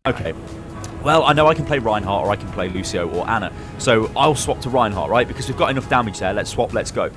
Okay. Well, I know I can play Reinhardt or I can play Lucio or Anna. So I'll swap to Reinhardt, right? Because we've got enough damage there. Let's swap, let's go.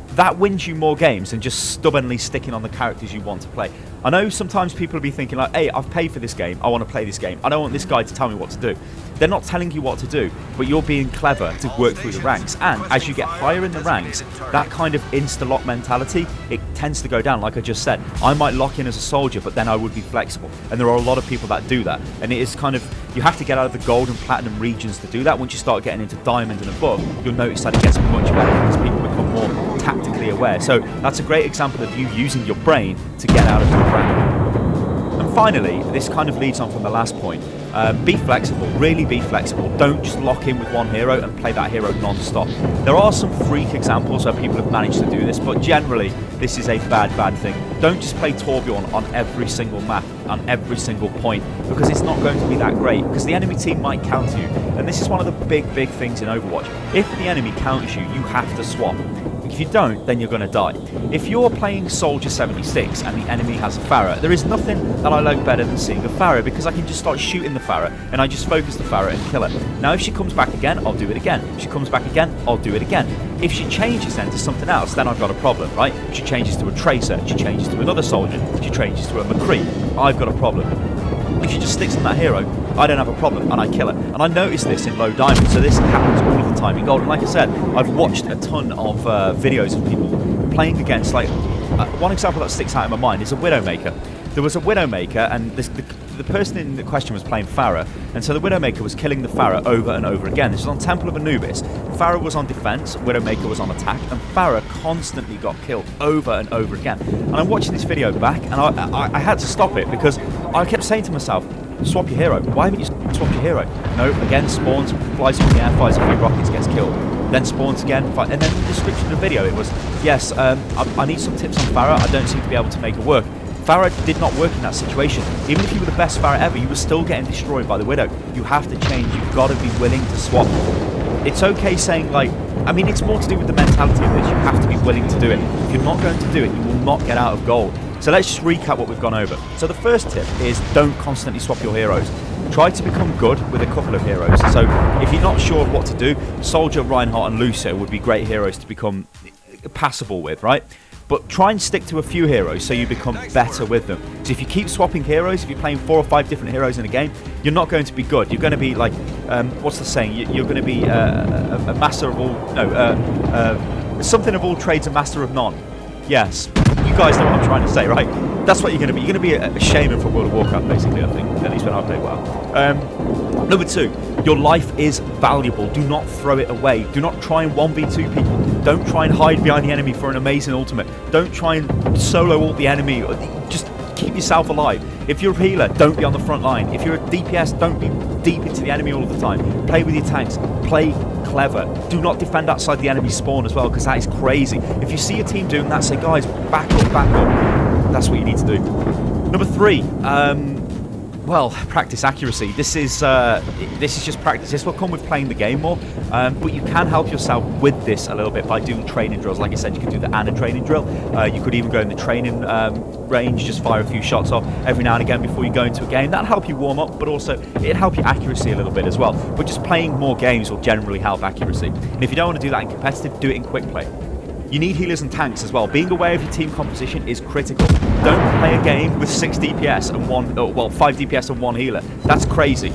That wins you more games than just stubbornly sticking on the characters you want to play. I know sometimes people will be thinking like, hey, I've paid for this game. I want to play this game. I don't want this guy to tell me what to do. They're not telling you what to do, but you're being clever to work through the ranks. And as you get higher in the ranks, that kind of insta-lock mentality, it tends to go down. Like I just said, I might lock in as a soldier, but then I would be flexible. And there are a lot of people that do that. And it is kind of, you have to get out of the gold and platinum regions to do that. Once you start getting into diamond and above, you'll notice that it gets much better because people become more tactically aware. So that's a great example of you using your brain to get out of your rank. And finally, this kind of leads on from the last point. Be flexible, really be flexible. Don't just lock in with one hero and play that hero non-stop. There are some freak examples where people have managed to do this, but generally this is a bad thing. Don't just play Torbjorn on every single map, on every single point, because it's not going to be that great, because the enemy team might counter you. And this is one of the big things in Overwatch. If the enemy counters you, you have to swap. If you don't, then you're going to die. If you're playing Soldier 76 and the enemy has a Pharah, there is nothing that I like better than seeing a Pharah, because I can just start shooting the Pharah and I just focus the Pharah and kill her. Now if she comes back again, I'll do it again. If she comes back again, I'll do it again. If she changes then to something else, then I've got a problem, right? If she changes to a Tracer, she changes to another soldier, she changes to a McCree, I've got a problem. If she just sticks on that hero, I don't have a problem and I kill her. And I noticed this in low diamond, so this happens all of the time in gold. And like I said, I've watched a ton of videos of people playing against, like, one example that sticks out in my mind is a Widowmaker. There was a Widowmaker and the person in the question was playing Pharah, and so the Widowmaker was killing the Pharah over and over again. This was on Temple of Anubis. Pharah was on defense, Widowmaker was on attack, and Pharah constantly got killed over and over again. And I'm watching this video back, and I had to stop it because I kept saying to myself, swap your hero. Why haven't you swapped your hero? No, again, spawns, flies from the air, fires a few rockets, gets killed. Then spawns again, and then in the description of the video it was, yes, I need some tips on Pharah, I don't seem to be able to make it work. Pharah did not work in that situation. Even if you were the best Pharah ever, you were still getting destroyed by the Widow. You have to change, you've got to be willing to swap. It's okay saying, like, I mean, it's more to do with the mentality of this. You have to be willing to do it. If you're not going to do it, you will not get out of gold. So let's just recap what we've gone over. So the first tip is don't constantly swap your heroes. Try to become good with a couple of heroes. So if you're not sure of what to do, Soldier, Reinhardt and Lucio would be great heroes to become passable with, right? But try and stick to a few heroes so you become better with them. So if you keep swapping heroes, if you're playing 4 or 5 different heroes in a game, you're not going to be good. You're going to be like, what's the saying? You're going to be a master of all, no, something of all trades, a master of none. Yes, you guys know what I'm trying to say, right? That's what you're going to be. You're going to be a shaman for World of Warcraft, basically, I think. At least when I play WoW. Number 2, your life is valuable. Do not throw it away. Do not try and 1v2 people. Don't try and hide behind the enemy for an amazing ultimate. Don't try and solo ult the enemy. Just keep yourself alive. If you're a healer, don't be on the front line. If you're a DPS, don't be deep into the enemy all of the time. Play with your tanks. Play clever. Do not defend outside the enemy spawn as well, because that is crazy. If you see a team doing that, say, guys, back up, back up. That's what you need to do. Number 3, well, practice accuracy. This is just practice. This will come with playing the game more, but you can help yourself with this a little bit by doing training drills. Like I said, you could do the Anna training drill. You could even go in the training range, just fire a few shots off every now and again before you go into a game. That'll help you warm up, but also it'll help your accuracy a little bit as well. But just playing more games will generally help accuracy. And if you don't want to do that in competitive, do it in quick play. You need healers and tanks as well. Being aware of your team composition is critical. Don't play a game with 6 DPS and 5 DPS and 1 healer. That's crazy.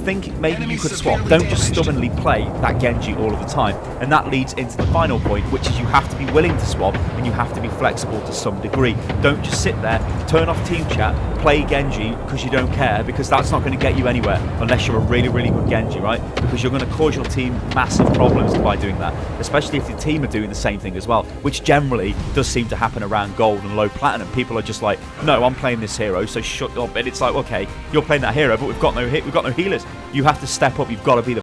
Think maybe you could swap. Don't just stubbornly play that Genji all of the time. And that leads into the final point, which is you have to be willing to swap and you have to be flexible to some degree. Don't just sit there, turn off team chat, play Genji because you don't care, because that's not going to get you anywhere unless you're a really, really good Genji, right? Because you're going to cause your team massive problems by doing that, especially if the team are doing the same thing as well, which generally does seem to happen around gold and low platinum. People are just like, no, I'm playing this hero, so shut up. And it's like, okay, you're playing that hero, but we've got no healers. You have to step up. You've got to be the